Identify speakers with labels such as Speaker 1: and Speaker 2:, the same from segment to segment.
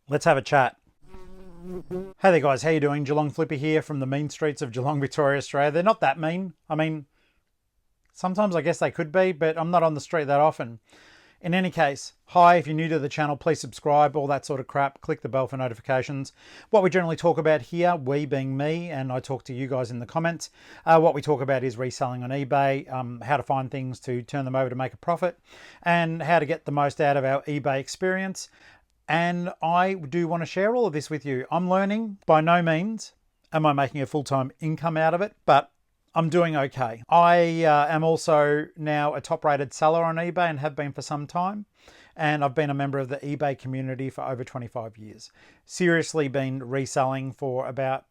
Speaker 1: Let's have a chat. Hey there guys, how you doing? Geelong-Flipper here from the mean streets of Geelong, Victoria, Australia. They're not that mean. I mean, sometimes I guess they could be, but I'm not on the street that often. In any case, hi, if you're new to the channel, please subscribe, all that sort of crap. Click the bell for notifications. What we generally talk about here, we being me, and I talk to you guys in the comments, what we talk about is reselling on eBay, how to find things to turn them over to make a profit, and how to get the most out of our eBay experience. And I do want to share all of this with you. I'm learning. By no means am I making a full-time income out of it, but I'm doing okay. I am also now a top-rated seller on eBay and have been for some time. And I've been a member of the eBay community for over 25 years. Seriously been reselling for about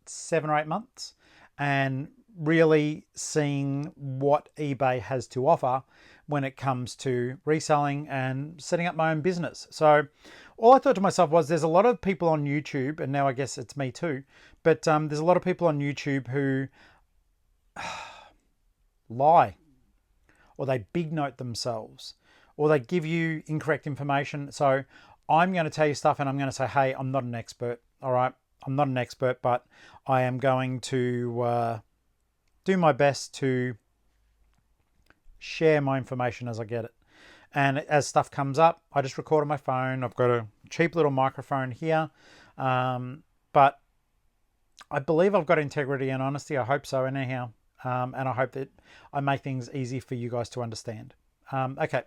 Speaker 1: 7 or 8 months and really seeing what eBay has to offer when it comes to reselling and setting up my own business. So all I thought to myself was there's a lot of people on YouTube, and now I guess it's me too, but there's a lot of people on YouTube who lie, or they big note themselves, or they give you incorrect information. So I'm going to tell you stuff and I'm going to say, hey, I'm not an expert. All right. I'm not an expert, but I am going to do my best to share my information as I get it. And as stuff comes up, I just record on my phone. I've got a cheap little microphone here. But I believe I've got integrity and honesty. I hope so anyhow. And I hope that I make things easy for you guys to understand. Okay,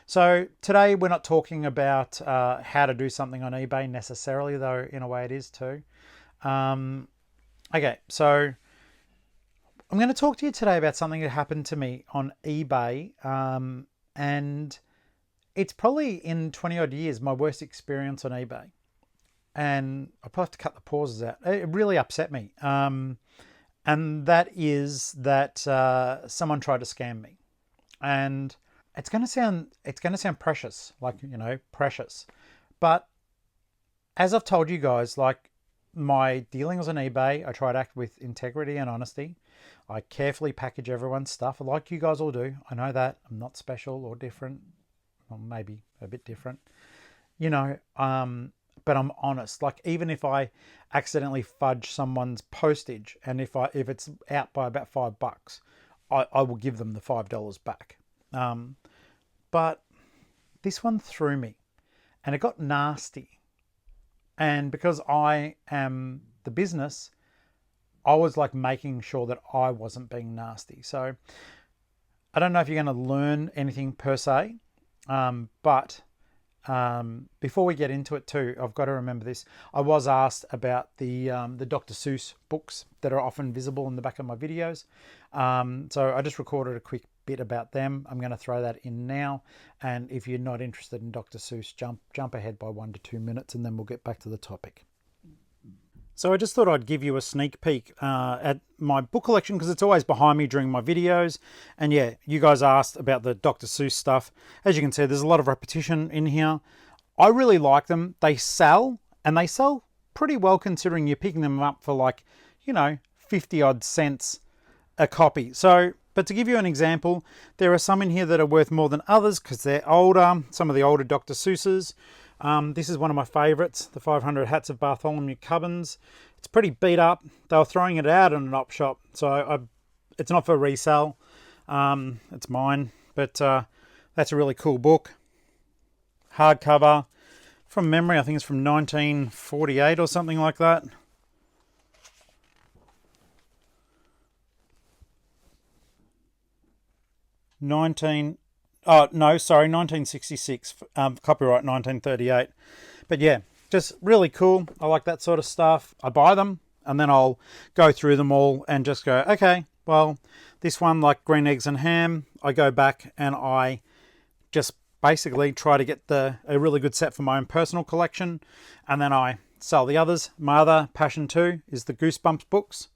Speaker 1: so today we're not talking about how to do something on eBay necessarily, though in a way it is too. Okay, so I'm going to talk to you today about something that happened to me on eBay, and it's probably in 20 odd years my worst experience on eBay. And I'll probably have to cut the pauses out. It really upset me. And that is that someone tried to scam me. And it's going to sound precious, like, you know, precious. But as I've told you guys, like, my dealings on eBay, I try to act with integrity and honesty. I carefully package everyone's stuff, like you guys all do. I know that. I'm not special or different. Well, maybe a bit different. You know, but I'm honest. Like, even if I accidentally fudge someone's postage, and if it's out by about $5, I will give them the $5 back. But this one threw me, and it got nasty. And because I am the business, I was like making sure that I wasn't being nasty. So I don't know if you're going to learn anything per se, but before we get into it too, I've got to remember this. I was asked about the Dr. Seuss books that are often visible in the back of my videos. So I just recorded a quick bit about them. I'm going to throw that in now. And if you're not interested in Dr. Seuss, jump ahead by 1 to 2 minutes, and then we'll get back to the topic. So I just thought I'd give you a sneak peek at my book collection, because it's always behind me during my videos. And yeah, you guys asked about the Dr. Seuss stuff. As you can see, there's a lot of repetition in here. I really like them. They sell, and they sell pretty well considering you're picking them up for, like, you know, 50 odd cents a copy. So, but to give you an example, there are some in here that are worth more than others because they're older, some of the older Dr. Seuss's. This is one of my favorites, the 500 Hats of Bartholomew Cubbins. It's pretty beat up. They were throwing it out in an op shop, so it's not for resale. It's mine, but that's a really cool book. Hardcover. From memory, I think it's from 1948 or something like that. Oh, no, sorry, 1966, copyright 1938. But yeah, just really cool. I like that sort of stuff. I buy them, and then I'll go through them all and just go, okay, well, this one, like Green Eggs and Ham, I go back and I just basically try to get a really good set for my own personal collection, and then I sell the others. My other passion too is the Goosebumps books,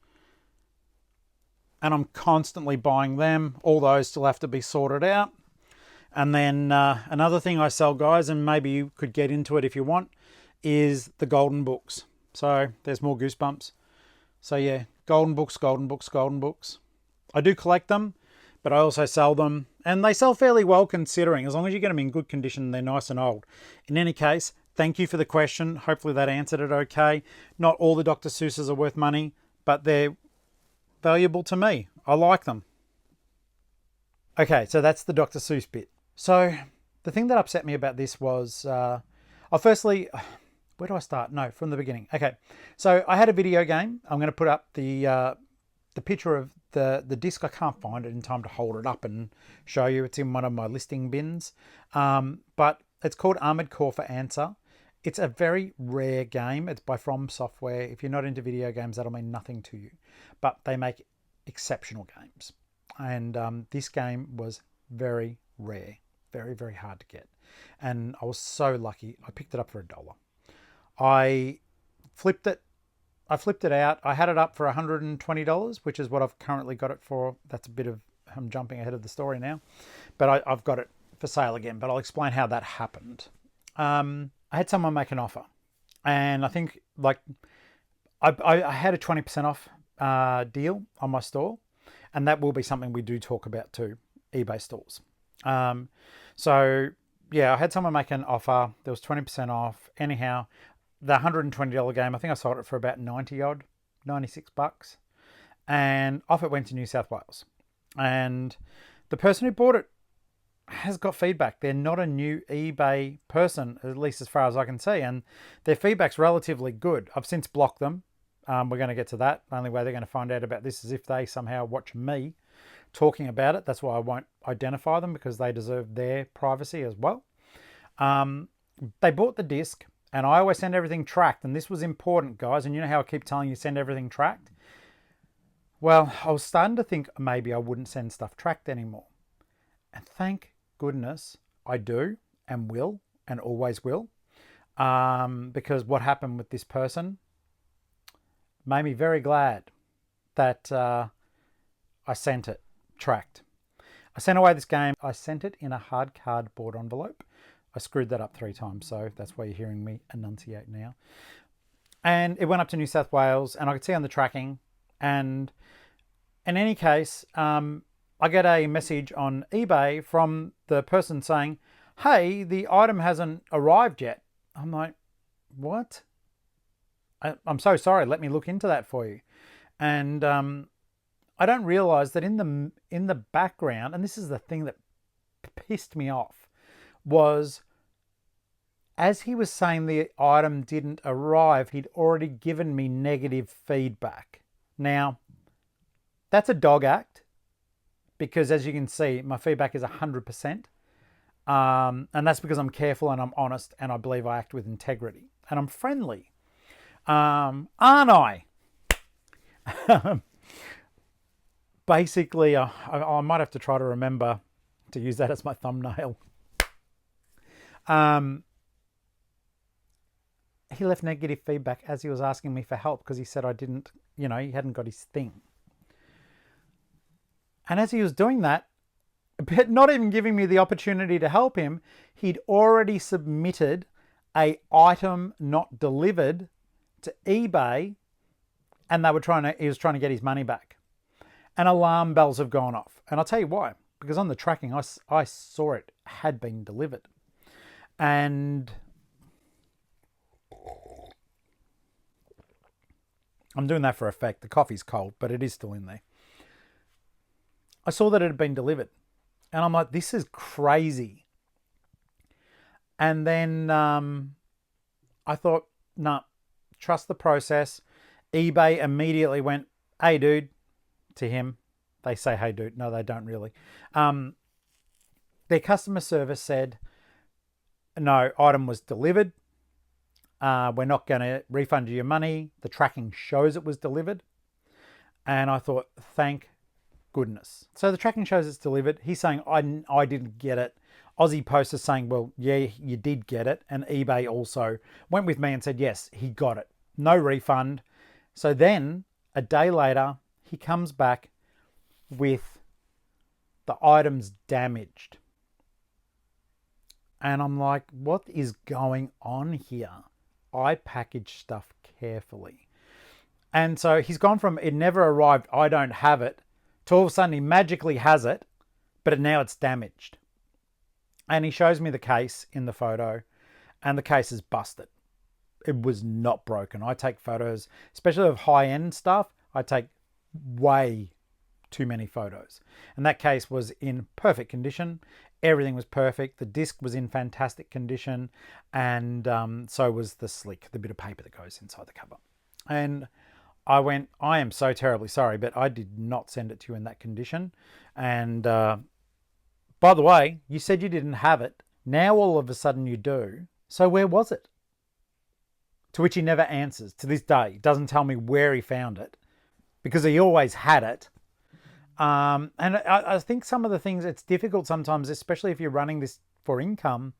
Speaker 1: and I'm constantly buying them. All those still have to be sorted out. And then another thing I sell, guys, and maybe you could get into it if you want, is the golden books. So there's more Goosebumps. So yeah, golden books, golden books, golden books. I do collect them, but I also sell them, and they sell fairly well considering, as long as you get them in good condition, they're nice and old. In any case, Thank you for the question. Hopefully that answered it okay. Not all the Dr. Seuss's are worth money, but they're valuable to me. I like them. Okay, so that's the Dr. Seuss bit. So the thing that upset me about this was, firstly, where do I start? No, from the beginning. Okay, so I had a video game. I'm going to put up the picture of the disc. I can't find it in time to hold it up and show you. It's in one of my listing bins. But it's called Armored Core for Answer. It's a very rare game. It's by From Software. If you're not into video games, that'll mean nothing to you. But they make exceptional games. And this game was very rare. Very, very hard to get. And I was so lucky. I picked it up for $1. I flipped it out. I had it up for $120, which is what I've currently got it for. That's a bit of, I'm jumping ahead of the story now. But I've got it for sale again. But I'll explain how that happened. I had someone make an offer, and I think like I had a 20% off deal on my store, and that will be something we do talk about too, eBay stores. So yeah, I had someone make an offer. There was 20% off. Anyhow, the $120 game, I think I sold it for about 96 bucks, and off it went to New South Wales. And the person who bought it has got feedback. They're not a new eBay person, at least as far as I can see, and their feedback's relatively good. I've since blocked them. We're going to get to that. The only way they're going to find out about this is if they somehow watch me talking about it. That's why I won't identify them, because they deserve their privacy as well. They bought the disc, and I always send everything tracked, and this was important, guys, and you know how I keep telling you send everything tracked? Well, I was starting to think maybe I wouldn't send stuff tracked anymore. And thank goodness I do and will and always will, because what happened with this person made me very glad that I sent it tracked. I sent away this game. I sent it in a hard cardboard envelope. I screwed that up 3 times, so that's why you're hearing me enunciate now. And it went up to New South Wales, and I could see on the tracking. And in any case, I get a message on eBay from the person saying, hey, the item hasn't arrived yet. I'm like, what? I'm so sorry. Let me look into that for you. And I don't realize that in the background, and this is the thing that pissed me off, was as he was saying the item didn't arrive, he'd already given me negative feedback. Now, that's a dog act, because as you can see, my feedback is 100%. And that's because I'm careful and I'm honest, and I believe I act with integrity. And I'm friendly. Aren't I? Basically, I might have to try to remember to use that as my thumbnail. He left negative feedback as he was asking me for help, because he said I didn't, he hadn't got his thing. And as he was doing that, but not even giving me the opportunity to help him, he'd already submitted a item not delivered to eBay, and he was trying to get his money back. And alarm bells have gone off. And I'll tell you why. Because on the tracking, I saw it had been delivered. And I'm doing that for effect. The coffee's cold, but it is still in there. I saw that it had been delivered. And I'm like, this is crazy. And then I thought, nah, trust the process. eBay immediately went, hey, dude, to him. They say, hey, dude. No, they don't really. Their customer service said, no, item was delivered. We're not going to refund you your money. The tracking shows it was delivered. And I thought, thank goodness. So the tracking shows it's delivered. He's saying, I didn't get it. Aussie Post is saying, well, yeah, you did get it. And eBay also went with me and said, yes, he got it. No refund. So then a day later, he comes back with the items damaged. And I'm like, what is going on here? I package stuff carefully. And so he's gone from it never arrived, I don't have it, to all of a sudden he magically has it, but now it's damaged. And he shows me the case in the photo. and the case is busted. It was not broken. I take photos, especially of high-end stuff. I take way too many photos. And that case was in perfect condition. Everything was perfect. The disc was in fantastic condition. And so was the slick, the bit of paper that goes inside the cover. And I went, I am so terribly sorry, but I did not send it to you in that condition. And by the way, you said you didn't have it. Now all of a sudden you do. So where was it? To which he never answers to this day. He doesn't tell me where he found it because he always had it. And I think some of the things, it's difficult sometimes, especially if you're running this for income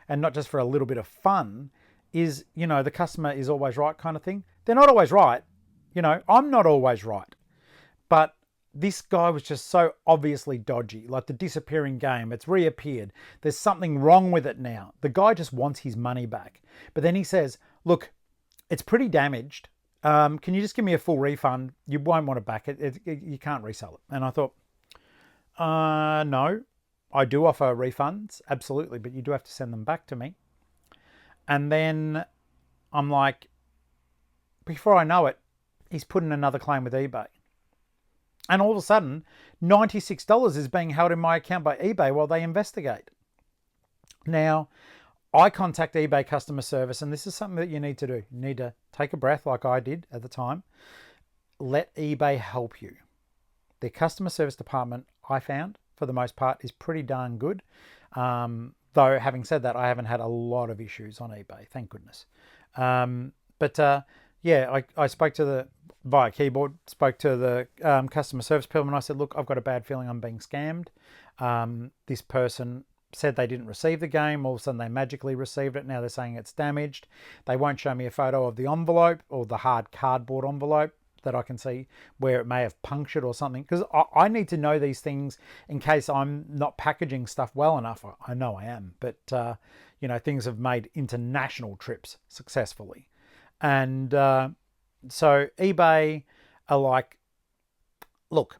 Speaker 1: and not just for a little bit of fun, is, you know, the customer is always right kind of thing. They're not always right. You know, I'm not always right. But this guy was just so obviously dodgy, like the disappearing game. It's reappeared. There's something wrong with it now. The guy just wants his money back. But then he says, look, it's pretty damaged. Can you just give me a full refund? You won't want it back. You can't resell it. And I thought, no, I do offer refunds, absolutely, but you do have to send them back to me. And then I'm like, before I know it, he's put in another claim with eBay. And all of a sudden, $96 is being held in my account by eBay while they investigate. Now, I contact eBay customer service, and this is something that you need to do. You need to take a breath like I did at the time. Let eBay help you. Their customer service department, I found, for the most part, is pretty darn good. Though, having said that, I haven't had a lot of issues on eBay, thank goodness. Yeah, I spoke to via keyboard, spoke to the customer service people, and I said, look, I've got a bad feeling I'm being scammed. This person said they didn't receive the game. All of a sudden they magically received it. Now they're saying it's damaged. They won't show me a photo of the envelope or the hard cardboard envelope that I can see where it may have punctured or something. Because I need to know these things in case I'm not packaging stuff well enough. I know I am. But, you know, things have made international trips successfully. And so eBay are like, look,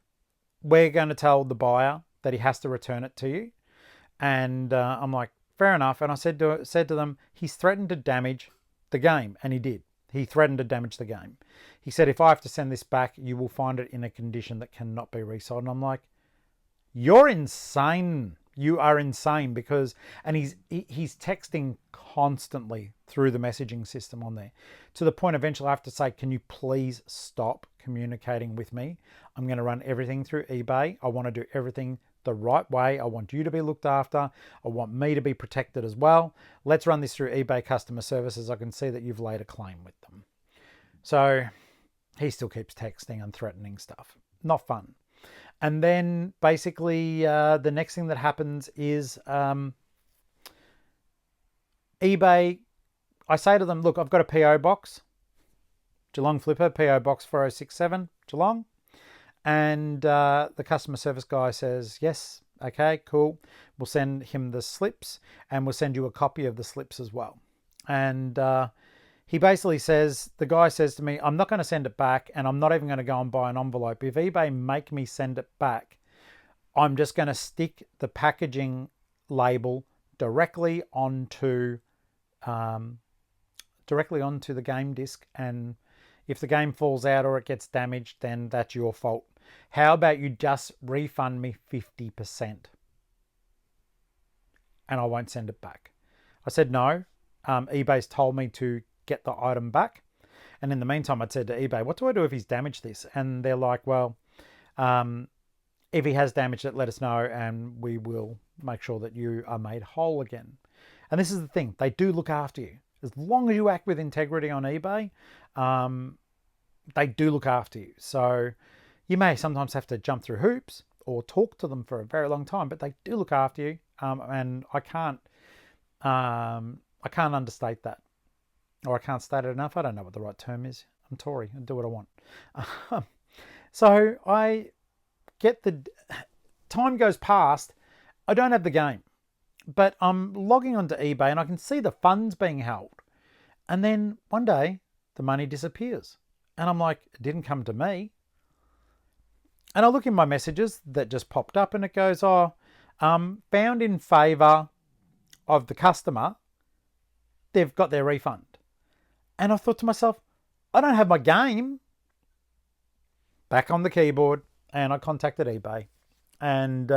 Speaker 1: we're going to tell the buyer that he has to return it to you. And I'm like, fair enough. And I said to them, he's threatened to damage the game. And he did. He threatened to damage the game. He said, if I have to send this back, you will find it in a condition that cannot be resold. And I'm like, you're insane. You are insane because, and he's texting constantly through the messaging system on there to the point eventually I have to say, can you please stop communicating with me? I'm going to run everything through eBay. I want to do everything the right way. I want you to be looked after. I want me to be protected as well. Let's run this through eBay customer services. I can see that you've laid a claim with them. So he still keeps texting and threatening stuff. Not fun. And then basically the next thing that happens is eBay, I say to them, look, I've got a PO box, Geelong-Flipper, PO box 4067, Geelong. And the customer service guy says, yes, okay, cool. We'll send him the slips and we'll send you a copy of the slips as well. And he basically says, the guy says to me, I'm not going to send it back and I'm not even going to go and buy an envelope. If eBay make me send it back, I'm just going to stick the packaging label directly onto the game disc, and if the game falls out or it gets damaged, then that's your fault. How about you just refund me 50%? And I won't send it back. I said no. eBay's told me to get the item back. And in the meantime, I'd said to eBay, what do I do if he's damaged this? And they're like, well, if he has damaged it, let us know and we will make sure that you are made whole again. And this is the thing. They do look after you. As long as you act with integrity on eBay, they do look after you. So you may sometimes have to jump through hoops or talk to them for a very long time, but they do look after you. And I can't understate that, or I can't state it enough. I don't know what the right term is. I'm Tory. I do what I want. So I get time goes past. I don't have the game, but I'm logging onto eBay and I can see the funds being held. And then one day the money disappears. And I'm like, it didn't come to me. And I look in my messages that just popped up and it goes, found in favour of the customer, they've got their refund. And I thought to myself, I don't have my game. Back on the keyboard, and I contacted eBay. And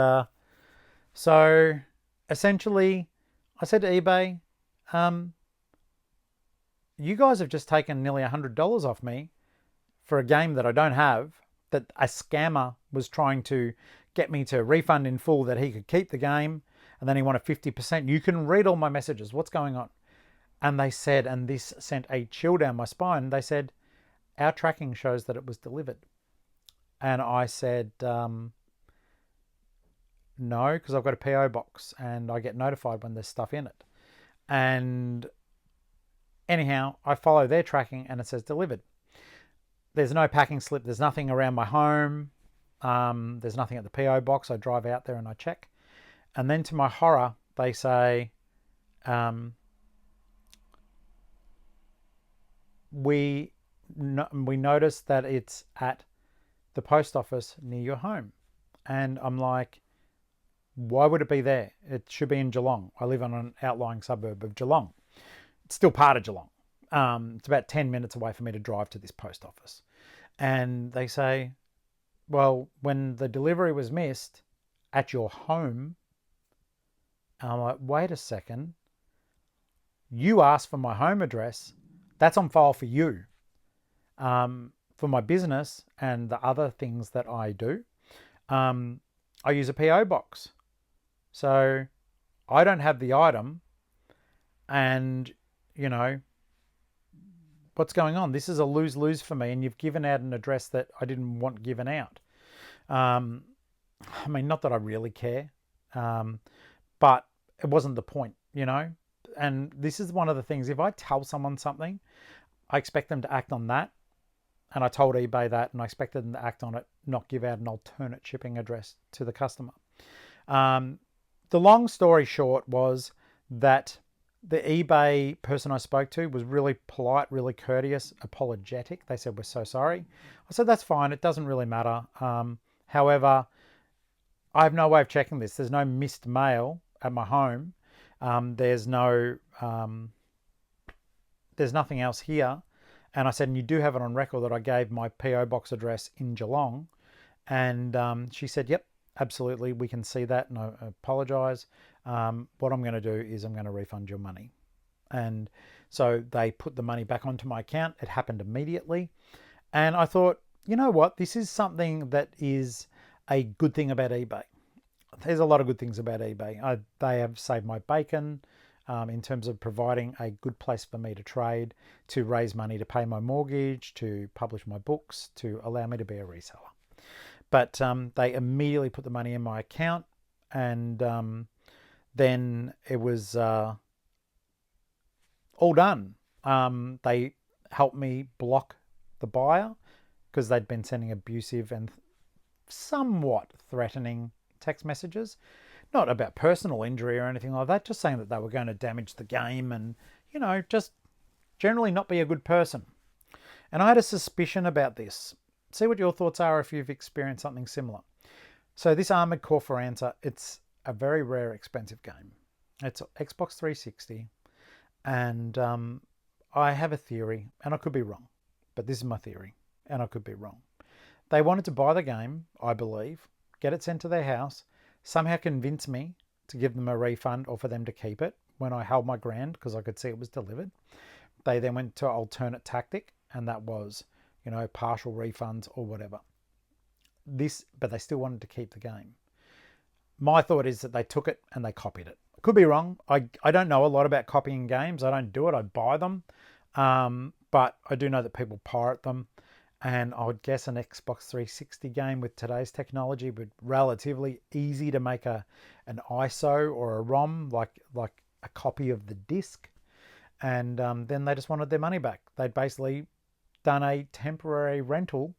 Speaker 1: so essentially, I said to eBay, you guys have just taken nearly $100 off me for a game that I don't have, that a scammer was trying to get me to refund in full, that he could keep the game, and then he wanted 50%. You can read all my messages. What's going on? And they said, and this sent a chill down my spine, they said, our tracking shows that it was delivered. And I said, no, because I've got a PO box and I get notified when there's stuff in it. And anyhow, I follow their tracking and it says delivered. There's no packing slip. There's nothing around my home. There's nothing at the PO box. I drive out there and I check. And then to my horror, they say, we noticed that it's at the post office near your home. And I'm like, why would it be there? It should be in Geelong. I live on an outlying suburb of Geelong. It's still part of Geelong. It's about 10 minutes away for me to drive to this post office. And they say, well, when the delivery was missed at your home, I'm like, wait a second. You asked for my home address. That's on file for you. For my business and the other things that I do, I use a PO box. So I don't have the item, and what's going on? This is a lose-lose for me, and you've given out an address that I didn't want given out. I mean, not that I really care, but it wasn't the point, and this is one of the things, if I tell someone something, I expect them to act on that. And I told eBay that, and I expected them to act on it, not give out an alternate shipping address to the customer. The long story short was that the eBay person I spoke to was really polite, really courteous, apologetic. They said, we're so sorry. I said, that's fine. It doesn't really matter. However, I have no way of checking this. There's no missed mail at my home. There's nothing else here. And I said, and you do have it on record that I gave my PO box address in Geelong. And she said, yep, absolutely, we can see that. And I apologise. What I'm going to do is I'm going to refund your money. And so they put the money back onto my account. It happened immediately. And I thought, you know what? This is something that is a good thing about eBay. There's a lot of good things about eBay. They have saved my bacon. In terms of providing a good place for me to trade, to raise money to pay my mortgage, to publish my books, to allow me to be a reseller. But they immediately put the money in my account, and then it was all done. They helped me block the buyer because they'd been sending abusive and somewhat threatening text messages. Not about personal injury or anything like that, just saying that they were going to damage the game and, just generally not be a good person. And I had a suspicion about this. See what your thoughts are if you've experienced something similar. So this Armored Core Foranza, it's a very rare, expensive game. It's Xbox 360. And I have a theory, and I could be wrong. But this is my theory, and I could be wrong. They wanted to buy the game, I believe, get it sent to their house, somehow convince me to give them a refund or for them to keep it when I held my ground because I could see it was delivered. They then went to alternate tactic, and that was, partial refunds or whatever. But they still wanted to keep the game. My thought is that they took it and they copied it. Could be wrong. I don't know a lot about copying games. I don't do it. I buy them. But I do know that people pirate them. And I would guess an Xbox 360 game with today's technology would relatively easy to make an ISO or a ROM, like a copy of the disc. And then they just wanted their money back. They'd basically done a temporary rental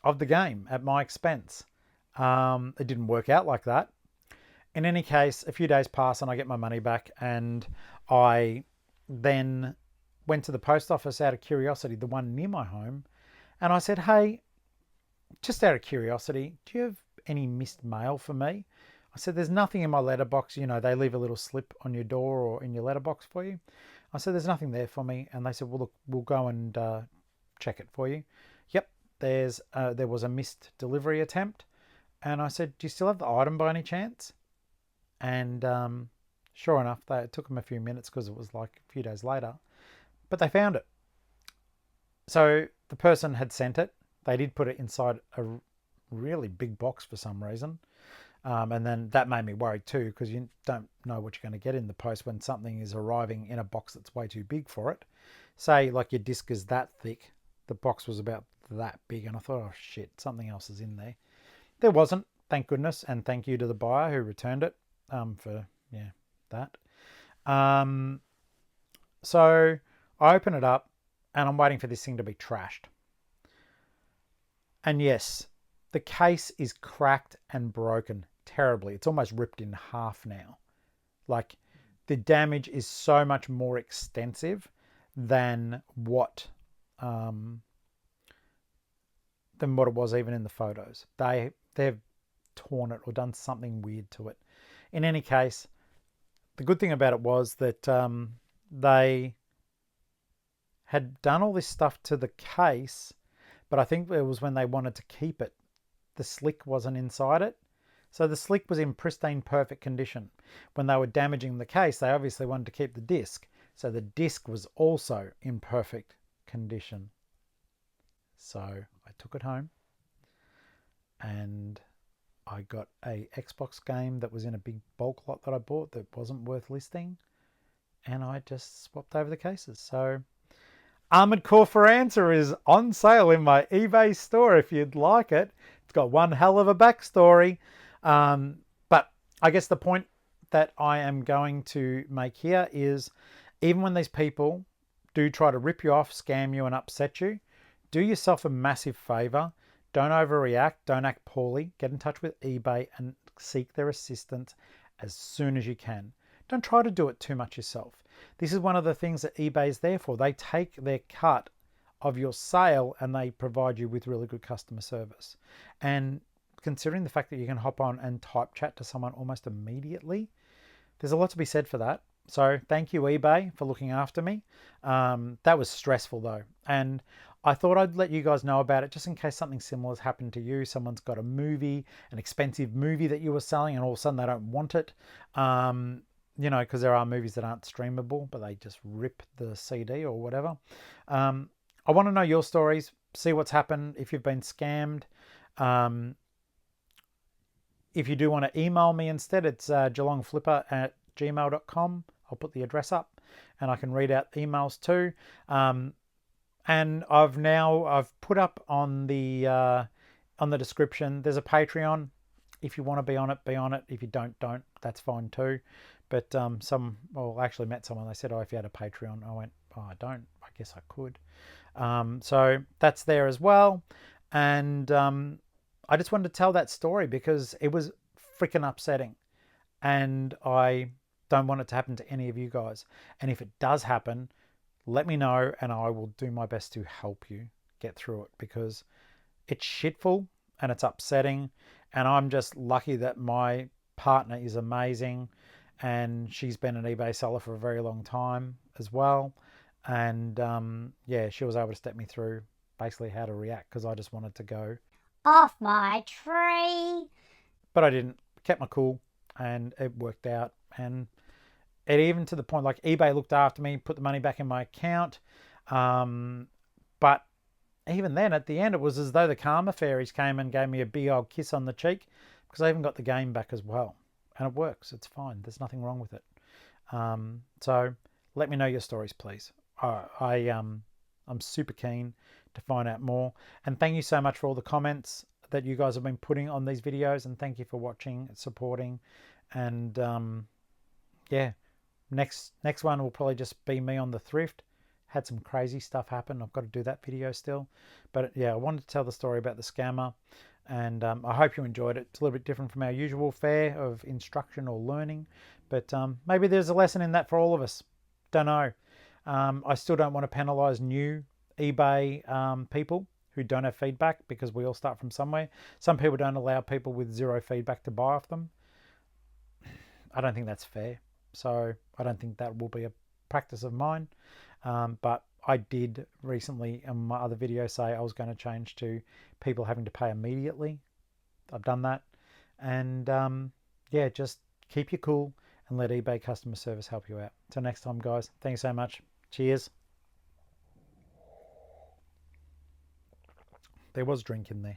Speaker 1: of the game at my expense. It didn't work out like that. In any case, a few days pass and I get my money back, and I then went to the post office out of curiosity, the one near my home, and I said, hey, just out of curiosity, do you have any missed mail for me? I said, there's nothing in my letterbox. They leave a little slip on your door or in your letterbox for you. I said, there's nothing there for me. And they said, well, look, we'll go and check it for you. Yep, there was a missed delivery attempt. And I said, do you still have the item by any chance? And sure enough, it took them a few minutes because it was like a few days later, but they found it. So the person had sent it. They did put it inside a really big box for some reason. And then that made me worry too, because you don't know what you're going to get in the post when something is arriving in a box that's way too big for it. Say like your disc is that thick, the box was about that big, and I thought, oh shit, something else is in there. There wasn't, thank goodness, and thank you to the buyer who returned it for that. So I open it up and I'm waiting for this thing to be trashed. And yes, the case is cracked and broken terribly. It's almost ripped in half now. Like, the damage is so much more extensive than what it was even in the photos. They've torn it or done something weird to it. In any case, the good thing about it was that they had done all this stuff to the case, but I think it was when they wanted to keep it. The slick wasn't inside it. So the slick was in pristine, perfect condition. When they were damaging the case, they obviously wanted to keep the disc. So the disc was also in perfect condition. So I took it home and I got a Xbox game that was in a big bulk lot that I bought that wasn't worth listing. And I just swapped over the cases. So Armored Core for Answer is on sale in my eBay store if you'd like it. It's got one hell of a backstory. But I guess the point that I am going to make here is, even when these people do try to rip you off, scam you and upset you, do yourself a massive favor. Don't overreact. Don't act poorly. Get in touch with eBay and seek their assistance as soon as you can. Don't try to do it too much yourself. This is one of the things that eBay is there for. They take their cut of your sale and they provide you with really good customer service. And considering the fact that you can hop on and type chat to someone almost immediately, there's a lot to be said for that. So thank you, eBay, for looking after me. That was stressful though. And I thought I'd let you guys know about it just in case something similar has happened to you. Someone's got a movie, an expensive movie that you were selling, and all of a sudden they don't want it. You know, because there are movies that aren't streamable, but they just rip the CD or whatever. I want to know your stories, see what's happened, if you've been scammed. If you do want to email me instead, it's Geelong-Flipper@gmail.com. I'll put the address up and I can read out emails too. And I've put up on the description, there's a Patreon. If you want to be on it, be on it. If you don't, that's fine too. But I actually met someone, they said, oh, if you had a Patreon. I went, oh, I don't, I guess I could. So that's there as well. And I just wanted to tell that story because it was freaking upsetting. And I don't want it to happen to any of you guys. And if it does happen, let me know and I will do my best to help you get through it, because it's shitful and it's upsetting. And I'm just lucky that my partner is amazing and she's been an eBay seller for a very long time as well. And she was able to step me through basically how to react, because I just wanted to go
Speaker 2: off my tree.
Speaker 1: But I didn't. Kept my cool and it worked out. And it even to the point, like, eBay looked after me, put the money back in my account. But even then, at the end, it was as though the karma fairies came and gave me a big old kiss on the cheek, because I even got the game back as well. And it works. It's fine. There's nothing wrong with it. So let me know your stories, please. I'm super keen to find out more. And thank you so much for all the comments that you guys have been putting on these videos. And thank you for watching, supporting. And next one will probably just be me on the thrift. Had some crazy stuff happen. I've got to do that video still. But yeah, I wanted to tell the story about the scammer. And I hope you enjoyed it. It's a little bit different from our usual fare of instruction or learning. But maybe there's a lesson in that for all of us. Don't know. I still don't want to penalise new eBay people who don't have feedback, because we all start from somewhere. Some people don't allow people with zero feedback to buy off them. I don't think that's fair. So I don't think that will be practice of mine. But I did recently in my other video say I was going to change to people having to pay immediately. I've done that. And yeah, just keep your cool and let eBay customer service help you out. Till next time, guys. Thanks so much. Cheers. There was drink in there.